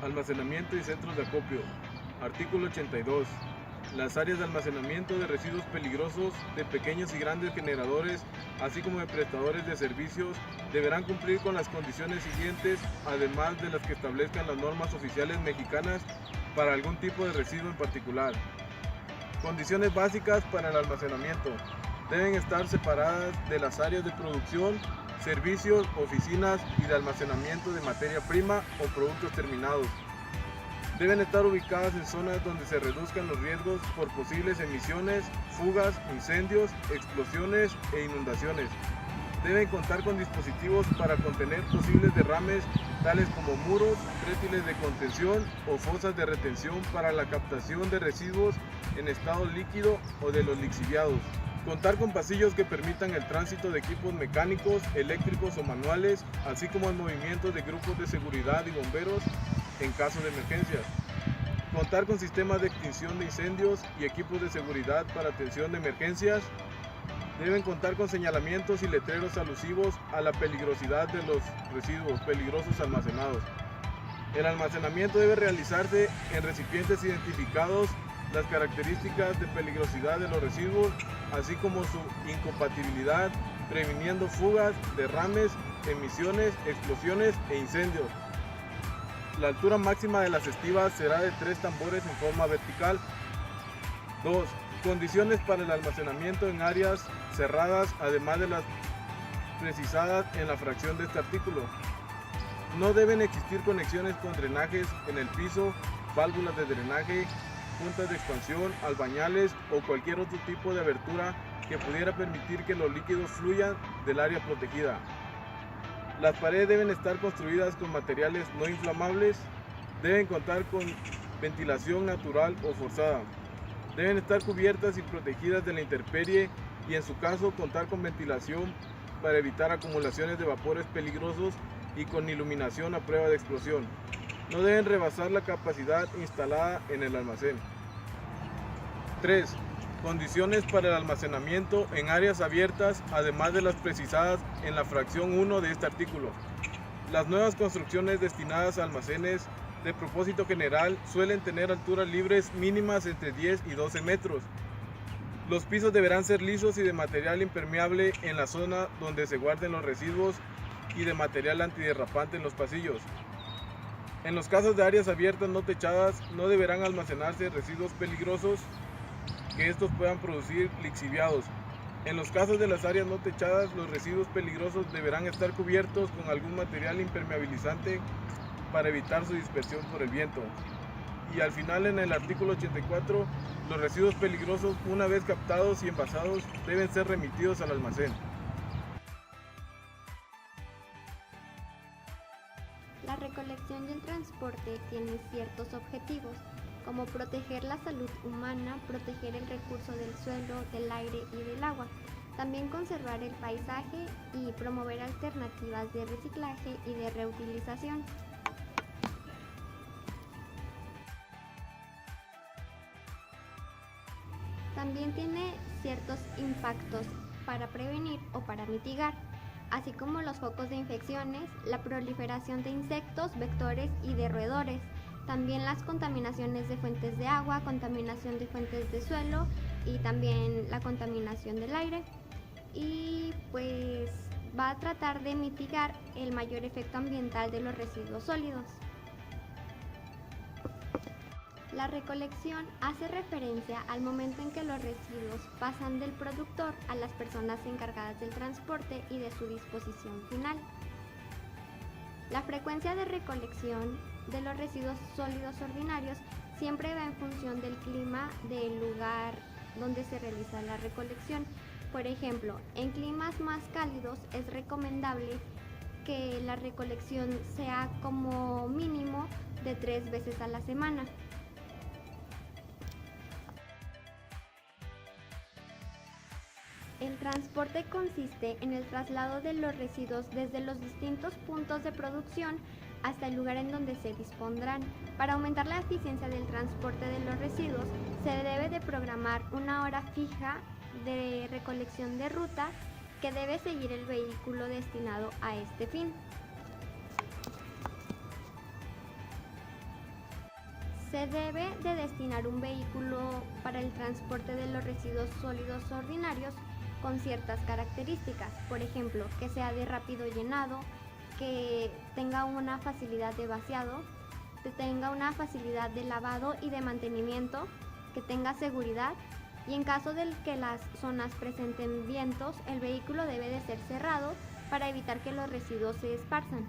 Almacenamiento y centros de acopio. Artículo 82. Las áreas de almacenamiento de residuos peligrosos de pequeños y grandes generadores, así como de prestadores de servicios, deberán cumplir con las condiciones siguientes, además de las que establezcan las normas oficiales mexicanas para algún tipo de residuo en particular. Condiciones básicas para el almacenamiento. Deben estar separadas de las áreas de producción, servicios, oficinas y de almacenamiento de materia prima o productos terminados. Deben estar ubicadas en zonas donde se reduzcan los riesgos por posibles emisiones, fugas, incendios, explosiones e inundaciones. Deben contar con dispositivos para contener posibles derrames, tales como muros, prétiles de contención o fosas de retención para la captación de residuos en estado líquido o de los lixiviados. Contar con pasillos que permitan el tránsito de equipos mecánicos, eléctricos o manuales, así como el movimiento de grupos de seguridad y bomberos en caso de emergencias. Contar con sistemas de extinción de incendios y equipos de seguridad para atención de emergencias. Deben contar con señalamientos y letreros alusivos a la peligrosidad de los residuos peligrosos almacenados. El almacenamiento debe realizarse en recipientes identificados, las características de peligrosidad de los residuos, así como su incompatibilidad, previniendo fugas, derrames, emisiones, explosiones e incendios. La altura máxima de las estivas será de 3 tambores en forma vertical. 2. Condiciones para el almacenamiento en áreas cerradas, además de las precisadas en la fracción de este artículo. No deben existir conexiones con drenajes en el piso, válvulas de drenaje, puntas de expansión, albañales o cualquier otro tipo de abertura que pudiera permitir que los líquidos fluyan del área protegida. Las paredes deben estar construidas con materiales no inflamables, deben contar con ventilación natural o forzada, deben estar cubiertas y protegidas de la intemperie y en su caso contar con ventilación para evitar acumulaciones de vapores peligrosos y con iluminación a prueba de explosión. No deben rebasar la capacidad instalada en el almacén. 3. Condiciones para el almacenamiento en áreas abiertas, además de las precisadas en la fracción 1 de este artículo. Las nuevas construcciones destinadas a almacenes de propósito general suelen tener alturas libres mínimas entre 10 y 12 metros. Los pisos deberán ser lisos y de material impermeable en la zona donde se guarden los residuos y de material antiderrapante en los pasillos. En los casos de áreas abiertas no techadas, no deberán almacenarse residuos peligrosos que estos puedan producir lixiviados. En los casos de las áreas no techadas, los residuos peligrosos deberán estar cubiertos con algún material impermeabilizante para evitar su dispersión por el viento. Y al final, en el artículo 84, los residuos peligrosos, una vez captados y envasados, deben ser remitidos al almacén. La recolección y el transporte tienen ciertos objetivos, como proteger la salud humana, proteger el recurso del suelo, del aire y del agua, también conservar el paisaje y promover alternativas de reciclaje y de reutilización. También tiene ciertos impactos para prevenir o para mitigar, así como los focos de infecciones, la proliferación de insectos, vectores y de roedores. También las contaminaciones de fuentes de agua, contaminación de fuentes de suelo y también la contaminación del aire. Y pues va a tratar de mitigar el mayor efecto ambiental de los residuos sólidos. La recolección hace referencia al momento en que los residuos pasan del productor a las personas encargadas del transporte y de su disposición final. La frecuencia de recolección de los residuos sólidos ordinarios siempre va en función del clima del lugar donde se realiza la recolección. Por ejemplo, en climas más cálidos es recomendable que la recolección sea como mínimo de 3 veces a la semana. El transporte consiste en el traslado de los residuos desde los distintos puntos de producción hasta el lugar en donde se dispondrán. Para aumentar la eficiencia del transporte de los residuos, se debe de programar una hora fija de recolección de ruta que debe seguir el vehículo destinado a este fin. Se debe de destinar un vehículo para el transporte de los residuos sólidos ordinarios con ciertas características, por ejemplo, que sea de rápido llenado, que tenga una facilidad de vaciado, que tenga una facilidad de lavado y de mantenimiento, que tenga seguridad, y en caso de que las zonas presenten vientos, el vehículo debe de ser cerrado para evitar que los residuos se esparzan.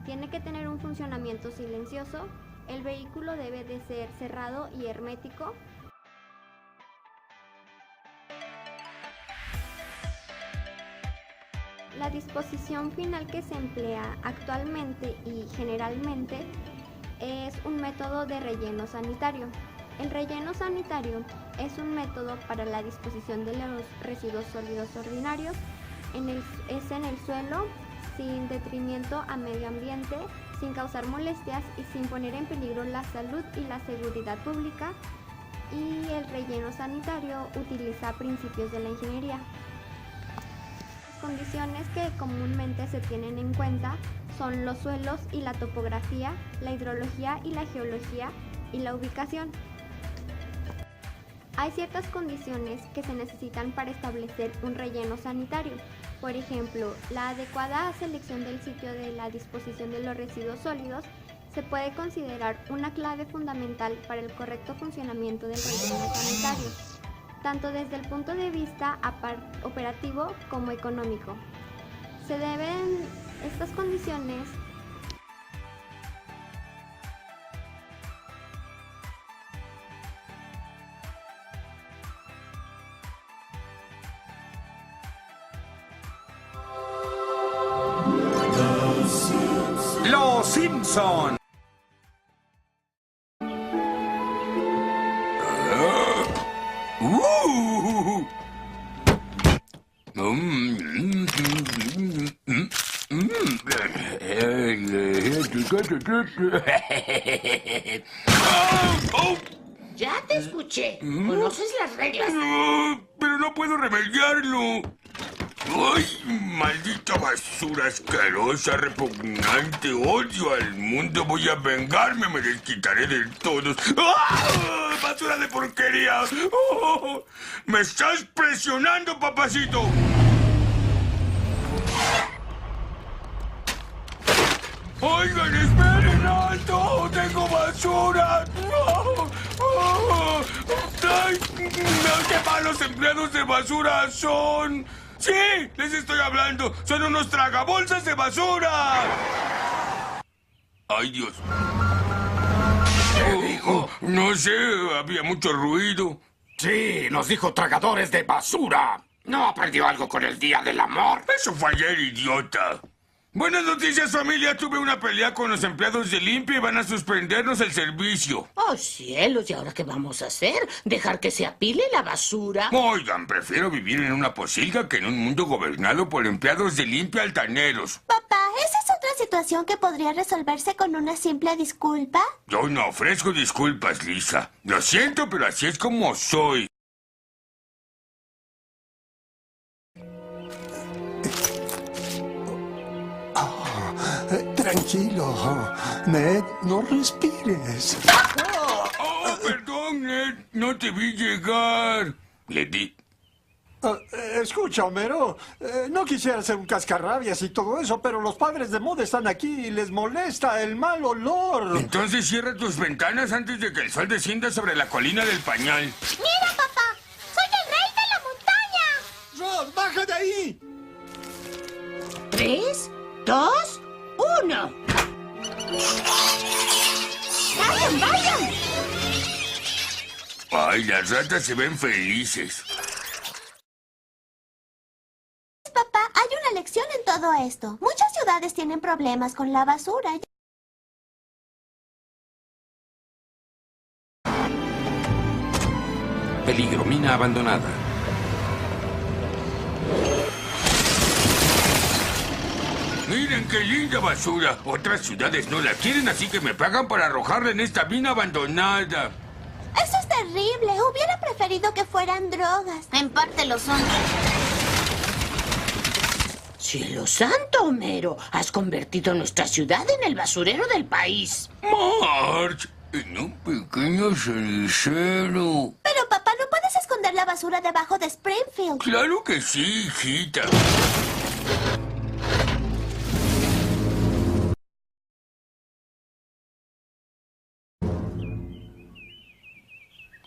Tiene que tener un funcionamiento silencioso. El vehículo debe de ser cerrado y hermético. La disposición final que se emplea actualmente y generalmente es un método de relleno sanitario. El relleno sanitario es un método para la disposición de los residuos sólidos ordinarios es en el suelo, sin detrimento a medio ambiente, sin causar molestias y sin poner en peligro la salud y la seguridad pública. Y el relleno sanitario utiliza principios de la ingeniería. Las condiciones que comúnmente se tienen en cuenta son los suelos y la topografía, la hidrología y la geología y la ubicación. Hay ciertas condiciones que se necesitan para establecer un relleno sanitario. Por ejemplo, la adecuada selección del sitio de la disposición de los residuos sólidos se puede considerar una clave fundamental para el correcto funcionamiento del relleno sanitario, tanto desde el punto de vista operativo como económico. Se deben estas condiciones Los Simpson. Ya te escuché. ¿Conoces las reglas? Pero no puedo remediarlo. ¡Ay, maldita basura asquerosa, repugnante! ¡Odio al mundo! ¡Voy a vengarme! ¡Me desquitaré de todos! ¡Ah! ¡Basura de porquería! ¡Oh! ¡Me estás presionando, papacito! ¡Oigan, esperen! ¡Alto! ¡Tengo basura! ¡No! ¡Oh! ¡Ay! ¡Qué malos empleados de basura son! ¡Sí! ¡Les estoy hablando! ¡Son unos tragabolsas de basura! ¡Ay, Dios! ¿Qué dijo? No sé, había mucho ruido. Sí, nos dijo tragadores de basura. ¿No aprendió algo con el Día del Amor? Eso fue ayer, idiota. Buenas noticias, familia. Tuve una pelea con los empleados de limpia y van a suspendernos el servicio. Oh, cielos, ¿y ahora qué vamos a hacer? ¿Dejar que se apile la basura? Oigan, prefiero vivir en una pocilga que en un mundo gobernado por empleados de limpia altaneros. Papá, ¿esa es otra situación que podría resolverse con una simple disculpa? Yo no ofrezco disculpas, Lisa. Lo siento, pero así es como soy. Tranquilo, Ned, no respires. Oh, perdón, Ned. No te vi llegar. Le di. Escucha, Homero, no quisiera ser un cascarrabias y todo eso, pero los padres de moda están aquí y les molesta el mal olor. Entonces cierra tus ventanas antes de que el sol descienda sobre la colina del pañal. ¡Mira, papá! ¡Soy el rey de la montaña! ¡Rod, baja de ahí! 3, 2, 1. ¡Vayan, vayan! Ay, las ratas se ven felices. Papá, hay una lección en todo esto. Muchas ciudades tienen problemas con la basura. Peligro, mina abandonada. Miren qué linda basura. Otras ciudades no la quieren, así que me pagan para arrojarla en esta mina abandonada. Eso es terrible. Hubiera preferido que fueran drogas. En parte lo son. ¡Cielo santo, Homero! Has convertido nuestra ciudad en el basurero del país. Marge, En un pequeño cenicero. Pero papá, no puedes esconder la basura debajo de Springfield. Claro que sí, hijita.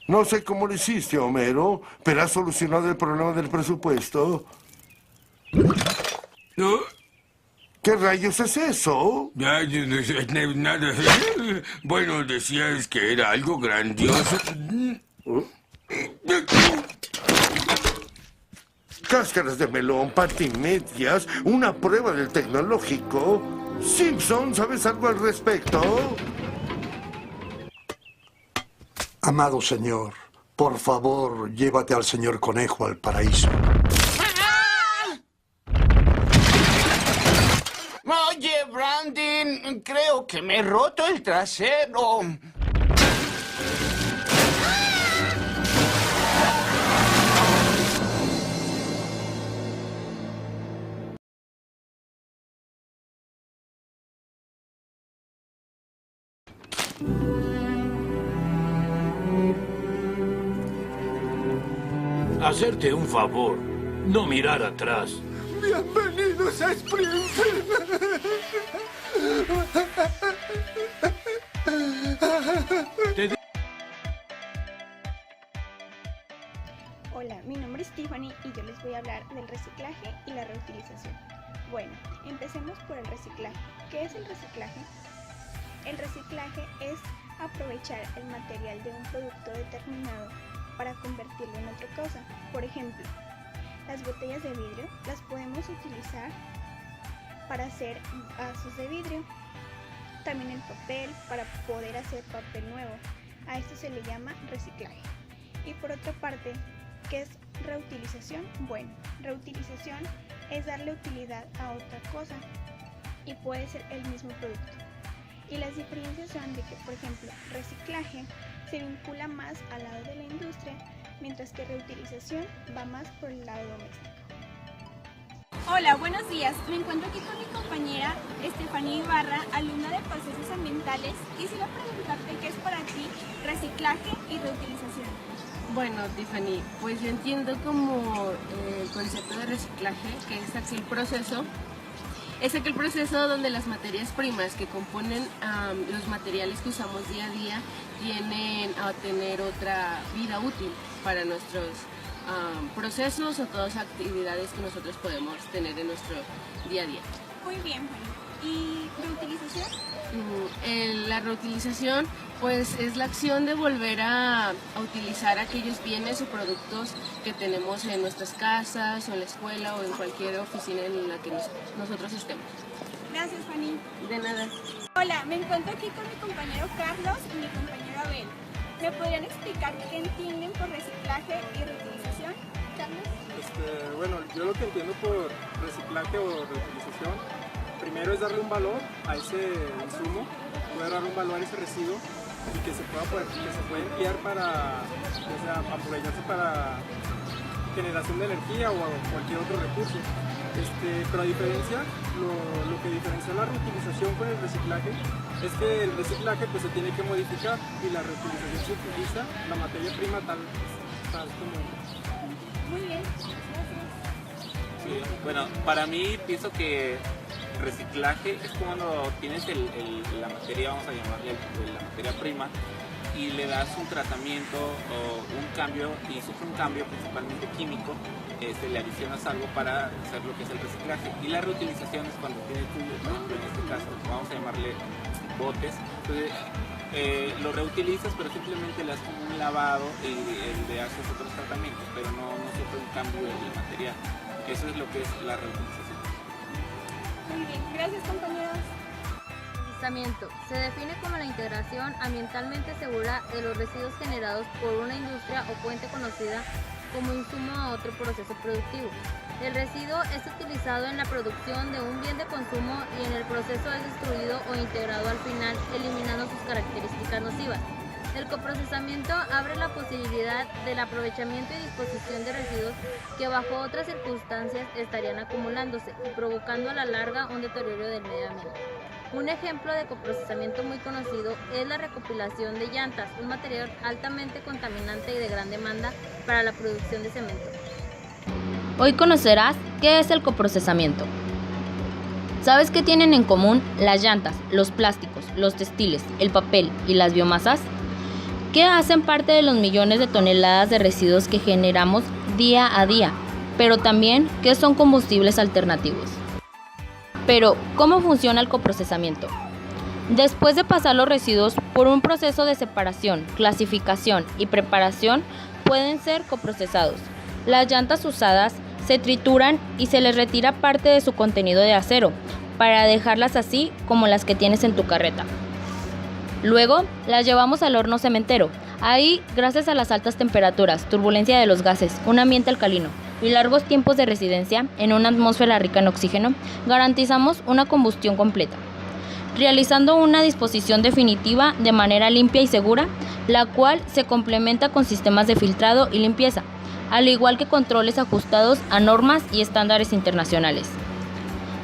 No sé cómo lo hiciste, Homero, pero has solucionado el problema del presupuesto. ¿No? ¿Qué rayos es eso? Nada. Bueno, decías que era algo grandioso. Cáscaras de melón, patimedias, una prueba del tecnológico. Simpson, ¿sabes algo al respecto? Amado señor, por favor, llévate al señor Conejo al paraíso. Oye, Brandon, creo que me he roto el trasero. Hacerte un favor, no mirar atrás. Bienvenidos a Springfield. Hola, mi nombre es Tiffany y yo les voy a hablar del reciclaje y la reutilización. Bueno, empecemos por el reciclaje. ¿Qué es el reciclaje? El reciclaje es aprovechar el material de un producto determinado para convertirlo en otra cosa. Por ejemplo, las botellas de vidrio las podemos utilizar para hacer vasos de vidrio. También el papel para poder hacer papel nuevo. A esto se le llama reciclaje. Y por otra parte, ¿qué es reutilización? Bueno, reutilización es darle utilidad a otra cosa y puede ser el mismo producto. Y las diferencias son de que, por ejemplo, reciclaje se vincula más al lado de la industria, mientras que reutilización va más por el lado doméstico. Hola, buenos días. Me encuentro aquí con mi compañera Estefanía Ibarra, alumna de Procesos Ambientales. Quisiera preguntarte qué es para ti reciclaje y reutilización. Bueno, Tiffany, pues yo entiendo como el concepto de reciclaje, que es aquel proceso donde las materias primas que componen los materiales que usamos día a día vienen a tener otra vida útil para nuestros procesos o todas las actividades que nosotros podemos tener en nuestro día a día. Muy bien, Juan. ¿Y reutilización? La reutilización pues es la acción de volver a utilizar aquellos bienes o productos que tenemos en nuestras casas o en la escuela o en cualquier oficina en la que nosotros estemos. Gracias, Fanny. De nada. Hola, me encuentro aquí con mi compañero Carlos y mi compañero Abel. ¿Me podrían explicar qué entienden por reciclaje y reutilización, Carlos? Bueno, yo lo que entiendo por reciclaje o reutilización, primero es darle un valor a ese insumo, poder darle un valor a ese residuo y que se pueda emplear para, o sea, aprovecharse para generación de energía o cualquier otro recurso. Pero a diferencia, lo que diferencia la reutilización con el reciclaje es que el reciclaje pues se tiene que modificar y la reutilización se utiliza la materia prima tal como. Muy bien, gracias. Sí, bueno, para mí pienso que reciclaje es cuando tienes la materia, vamos a llamarle la materia prima, y le das un tratamiento o un cambio, y sufre un cambio principalmente químico, le adicionas algo para hacer lo que es el reciclaje. Y la reutilización es cuando tienes tú, por ejemplo, en este caso, vamos a llamarle botes, entonces lo reutilizas, pero simplemente le das como un lavado y le haces otros tratamientos, pero no sufre un cambio del material. Eso es lo que es la reutilización. Muy bien, gracias, compañeros. Procesamiento. Se define como la integración ambientalmente segura de los residuos generados por una industria o fuente conocida como insumo a otro proceso productivo. El residuo es utilizado en la producción de un bien de consumo y en el proceso es destruido o integrado al final, eliminando sus características nocivas. El coprocesamiento abre la posibilidad del aprovechamiento y disposición de residuos que bajo otras circunstancias estarían acumulándose y provocando a la larga un deterioro del medio ambiente. Un ejemplo de coprocesamiento muy conocido es la recopilación de llantas, un material altamente contaminante y de gran demanda para la producción de cemento. Hoy conocerás qué es el coprocesamiento. ¿Sabes qué tienen en común las llantas, los plásticos, los textiles, el papel y las biomasas? ¿Qué hacen parte de los millones de toneladas de residuos que generamos día a día? Pero también, ¿qué son combustibles alternativos? Pero, ¿cómo funciona el coprocesamiento? Después de pasar los residuos por un proceso de separación, clasificación y preparación, pueden ser coprocesados. Las llantas usadas se trituran y se les retira parte de su contenido de acero, para dejarlas así como las que tienes en tu carreta. Luego, las llevamos al horno cementero. Ahí, gracias a las altas temperaturas, turbulencia de los gases, un ambiente alcalino y largos tiempos de residencia en una atmósfera rica en oxígeno, garantizamos una combustión completa, realizando una disposición definitiva de manera limpia y segura, la cual se complementa con sistemas de filtrado y limpieza, al igual que controles ajustados a normas y estándares internacionales,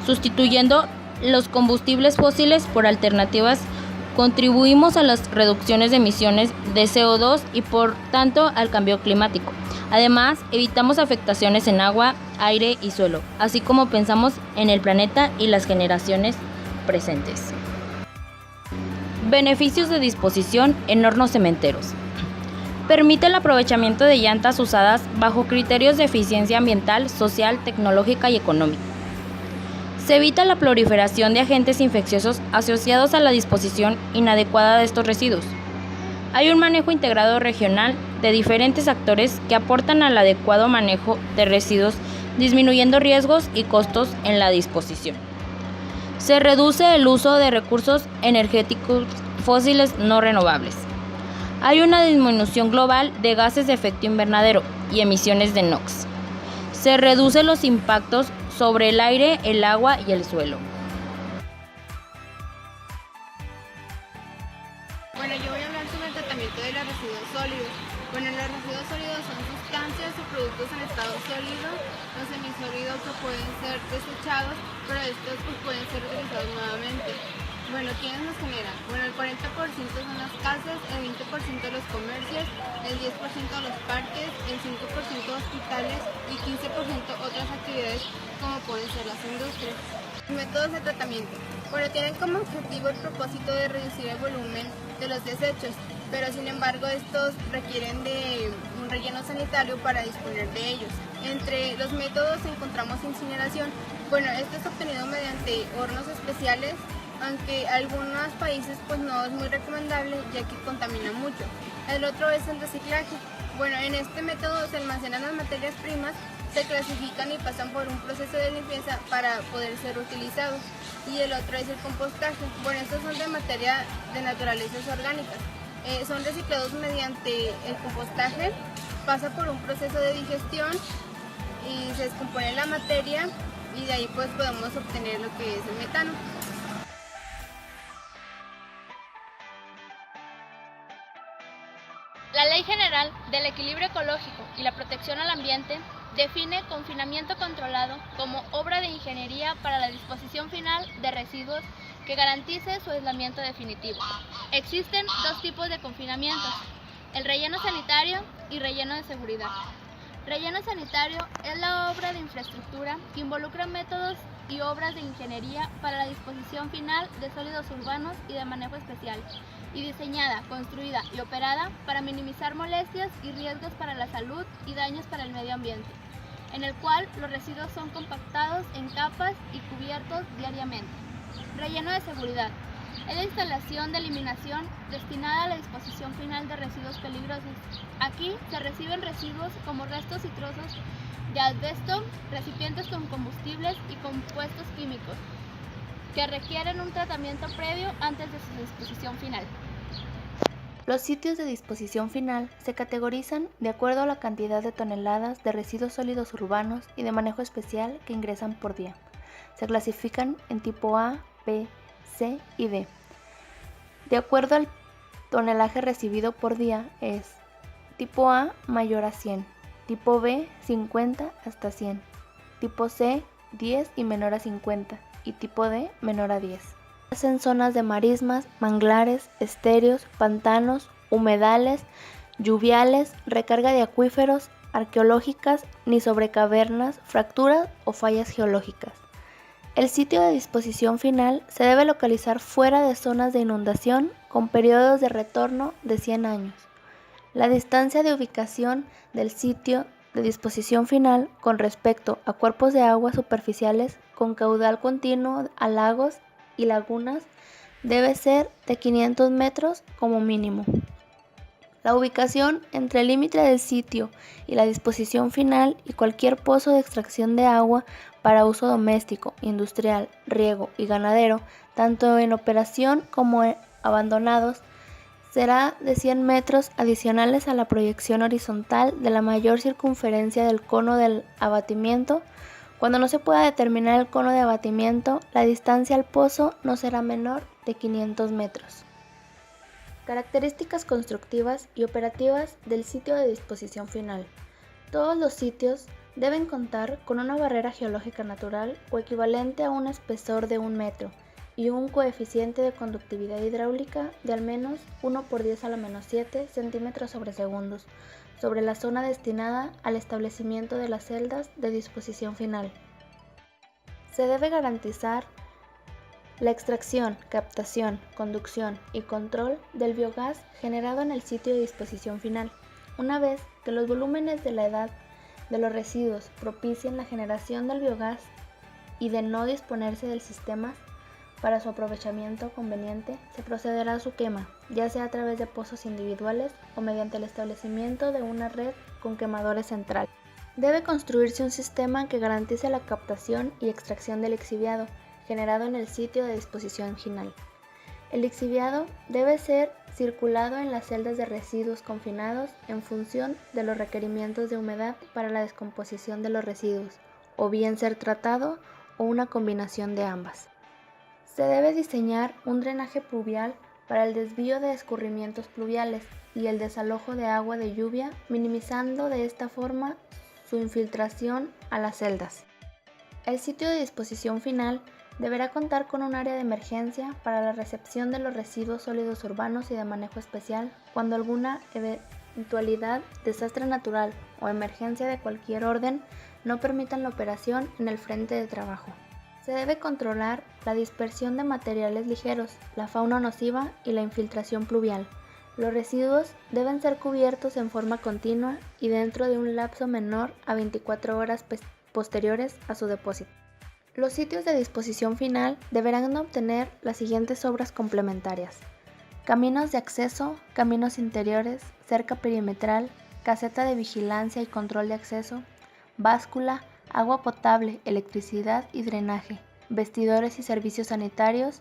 sustituyendo los combustibles fósiles por alternativas. Contribuimos a las reducciones de emisiones de CO2 y por tanto al cambio climático. Además, evitamos afectaciones en agua, aire y suelo, así como pensamos en el planeta y las generaciones presentes. Beneficios de disposición en hornos cementeros. Permite el aprovechamiento de llantas usadas bajo criterios de eficiencia ambiental, social, tecnológica y económica. Se evita la proliferación de agentes infecciosos asociados a la disposición inadecuada de estos residuos. Hay un manejo integrado regional de diferentes actores que aportan al adecuado manejo de residuos, disminuyendo riesgos y costos en la disposición. Se reduce el uso de recursos energéticos fósiles no renovables. Hay una disminución global de gases de efecto invernadero y emisiones de NOx. Se reducen los impactos sobre el aire, el agua y el suelo. Bueno, yo voy a hablar sobre el tratamiento de los residuos sólidos. Bueno, los residuos sólidos son sustancias o productos en estado sólido, los semisólidos que pueden ser desechados, pero estos pues, pueden ser utilizados nuevamente. Bueno, ¿quiénes los generan? Bueno, el 40% son las casas, el 20% los comercios, el 10% los parques, el 5% hospitales y 15% otras actividades como pueden ser las industrias. Métodos de tratamiento. Bueno, tienen como objetivo el propósito de reducir el volumen de los desechos, pero sin embargo estos requieren de un relleno sanitario para disponer de ellos. Entre los métodos encontramos incineración. Bueno, esto es obtenido mediante hornos especiales, aunque en algunos países pues no es muy recomendable ya que contamina mucho. El otro es el reciclaje. Bueno, en este método se almacenan las materias primas, se clasifican y pasan por un proceso de limpieza para poder ser utilizados. Y el otro es el compostaje. Bueno, estos son de materia de naturalezas orgánicas. Son reciclados mediante el compostaje, pasa por un proceso de digestión y se descompone la materia y de ahí pues podemos obtener lo que es el metano. La Ley General del Equilibrio Ecológico y la Protección al Ambiente define confinamiento controlado como obra de ingeniería para la disposición final de residuos que garantice su aislamiento definitivo. Existen dos tipos de confinamientos, el relleno sanitario y relleno de seguridad. Relleno sanitario es la obra de infraestructura que involucra métodos y obras de ingeniería para la disposición final de sólidos urbanos y de manejo especial, y diseñada, construida y operada para minimizar molestias y riesgos para la salud y daños para el medio ambiente, en el cual los residuos son compactados en capas y cubiertos diariamente. Relleno de seguridad es la instalación de eliminación destinada a la disposición final de residuos peligrosos. Aquí se reciben residuos como restos y trozos de asbesto, recipientes con combustibles y compuestos químicos que requieren un tratamiento previo antes de su disposición final. Los sitios de disposición final se categorizan de acuerdo a la cantidad de toneladas de residuos sólidos urbanos y de manejo especial que ingresan por día. Se clasifican en tipo A, B, C y D. De acuerdo al tonelaje recibido por día es tipo A mayor a 100, tipo B 50 hasta 100, tipo C 10 y menor a 50 y tipo D menor a 10. en zonas de marismas, manglares, esterios, pantanos, humedales, lluviales, recarga de acuíferos, arqueológicas, ni sobre cavernas, fracturas o fallas geológicas. El sitio de disposición final se debe localizar fuera de zonas de inundación con periodos de retorno de 100 años. La distancia de ubicación del sitio de disposición final con respecto a cuerpos de agua superficiales con caudal continuo a lagos y lagunas debe ser de 500 metros como mínimo. La ubicación entre el límite del sitio y la disposición final y cualquier pozo de extracción de agua para uso doméstico, industrial, riego y ganadero, tanto en operación como abandonados, será de 100 metros adicionales a la proyección horizontal de la mayor circunferencia del cono del abatimiento. Cuando no se pueda determinar el cono de abatimiento, la distancia al pozo no será menor de 500 metros. Características constructivas y operativas del sitio de disposición final. Todos los sitios deben contar con una barrera geológica natural o equivalente a un espesor de 1 metro y un coeficiente de conductividad hidráulica de al menos 1/10⁻⁷ centímetros sobre segundos sobre la zona destinada al establecimiento de las celdas de disposición final. Se debe garantizar la extracción, captación, conducción y control del biogás generado en el sitio de disposición final. Una vez que los volúmenes de la edad de los residuos propicien la generación del biogás y de no disponerse del sistema para su aprovechamiento conveniente, se procederá a su quema, ya sea a través de pozos individuales o mediante el establecimiento de una red con quemadores centrales. Debe construirse un sistema que garantice la captación y extracción del lixiviado generado en el sitio de disposición final. El lixiviado debe ser circulado en las celdas de residuos confinados en función de los requerimientos de humedad para la descomposición de los residuos, o bien ser tratado o una combinación de ambas. Se debe diseñar un drenaje pluvial para el desvío de escurrimientos pluviales y el desalojo de agua de lluvia, minimizando de esta forma su infiltración a las celdas. El sitio de disposición final deberá contar con un área de emergencia para la recepción de los residuos sólidos urbanos y de manejo especial cuando alguna eventualidad, desastre natural o emergencia de cualquier orden no permitan la operación en el frente de trabajo. Se debe controlar la dispersión de materiales ligeros, la fauna nociva y la infiltración pluvial. Los residuos deben ser cubiertos en forma continua y dentro de un lapso menor a 24 horas posteriores a su depósito. Los sitios de disposición final deberán obtener las siguientes obras complementarias: caminos de acceso, caminos interiores, cerca perimetral, caseta de vigilancia y control de acceso, báscula, agua potable, electricidad y drenaje, vestidores y servicios sanitarios,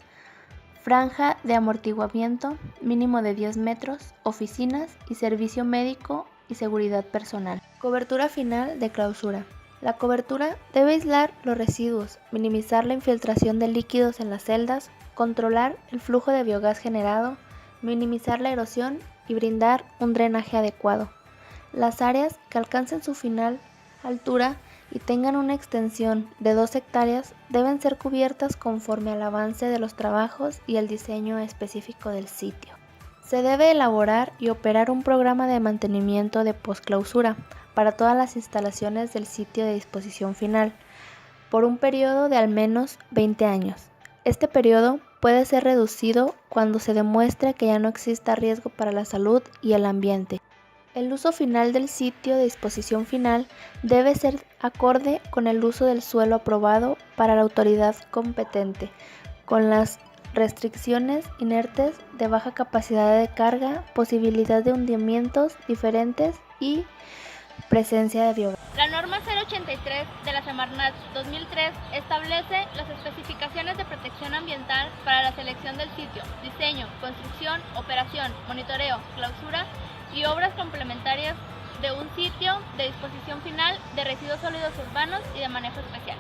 franja de amortiguamiento mínimo de 10 metros, oficinas y servicio médico y seguridad personal. Cobertura final de clausura. La cobertura debe aislar los residuos, minimizar la infiltración de líquidos en las celdas, controlar el flujo de biogás generado, minimizar la erosión y brindar un drenaje adecuado. Las áreas que alcancen su final altura y tengan una extensión de 2 hectáreas deben ser cubiertas conforme al avance de los trabajos y el diseño específico del sitio. Se debe elaborar y operar un programa de mantenimiento de posclausura para todas las instalaciones del sitio de disposición final, por un periodo de al menos 20 años. Este periodo puede ser reducido cuando se demuestre que ya no exista riesgo para la salud y el ambiente. El uso final del sitio de disposición final debe ser acorde con el uso del suelo aprobado para la autoridad competente, con las restricciones inertes de baja capacidad de carga, posibilidad de hundimientos diferentes y presencia de biogás. La norma 083 de la Semarnat 2003 establece las especificaciones de protección ambiental para la selección del sitio, diseño, construcción, operación, monitoreo, clausura y obras complementarias de un sitio de disposición final de residuos sólidos urbanos y de manejo especial.